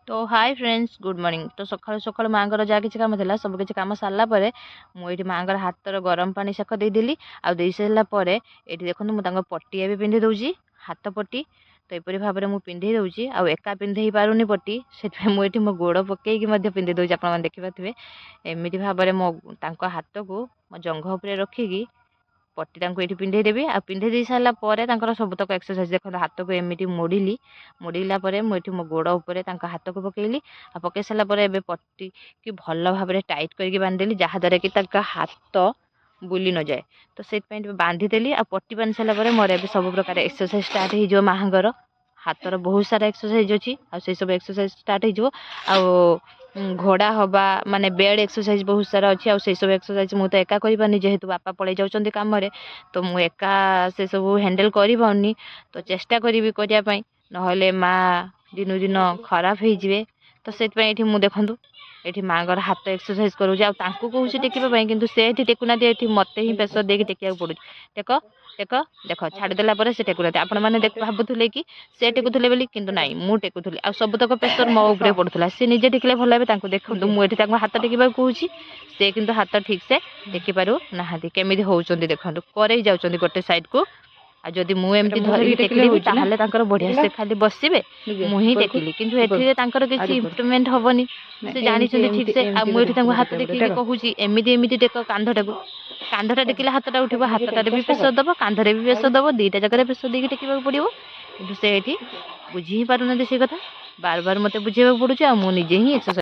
तो hi friends good morning. तो सकाळु सकाळु माँगर जहाँ किसी काम था सब किसी कम सारा पर मुझे माँगर हाथर गरम पानी सेक देदेली आउ दे सारापर ये देखो मुझे पट्टी भी पिंधि दूसरी हाथ पट्टी। तो यपरी भाव में मुझे पिंधि दूसरी आउ एका पिंधे पारुनी पट्टी से मुझे मो गोड़ पकईकि पिंधि दूसरी आप देखिपे एमती भाव में मो हाथ को मो जंघ उपर रखिकी पट्टी ये पिंधे देवी आ पिंधे दे सारापर सबतक एक्सरसाइज देखो हाथ को एमती मोड़िली मोड़ला मुझे मो गोड़ उपर हाथ को पकईली आ पकई सारापर ए पट्टी की भल भाव में टाइट करके बांधिदेली जहाँद्वारा कि हाथ बुली न जाए। तो से बांधिदेली आ पट्टी बांधि सारापर मोर ए सब प्रकार एक्सरसाइज स्टार्ट हो माँगर हाथर बहुत सारा एक्सरसाइज अच्छी से सब एक्सरसाइज स्टार्ट हो घोड़ा हवा माने बेड एक्सरसाइज बहुत सारा अच्छी से सब एक्सरसाइज मुझे एका करें जेहेतु बापा पलि जाऊँ कम तो मुझे एका से सब हैंडल करनी। तो चेष्टा करी करने नहले माँ दिन दिन खराब हो तो से मुझे देखूँ ये माँगर हाथ एक्सरसाइज करूँ कहूँ टेकवाई कि से टेकुना मत ही प्रेसर देके टेक पड़ू टेक टेक देख छाड़देला से टेकुना आपण मैंने भावुले कि से टेकुले बोली कि नाई मुझे टेकुली आ सबतक प्रेसर मो उपर पड़ूला सी निजे टेकिले भल हे देखो मुझे हाथ टेकवा कहूँ से कि हाथ ठीक से टेकी पारु ना केमी होती देखो करे जाऊँ गोटे साइड को आ जदि मुझे धरिकी टेकिदेवी बढ़िया से खाली बसवे मुझे टेकिली किंतु किसी इम्प्रूवमेंट हेनी से जानी ठीक से मुझे हाथ देखिए कहूँ एमती एमती टेक कांधटा को कांधटा टेकिले हाथटा उठे हाथटारे भी प्रेसर दब कांधरे भी प्रेसर दब दुईटा जगह प्रेसर देके टेकवा पड़ो कि से बुझी ही पारना से कथा बार बार मत बुझे पड़ू मुझे ही एक्सरसाइज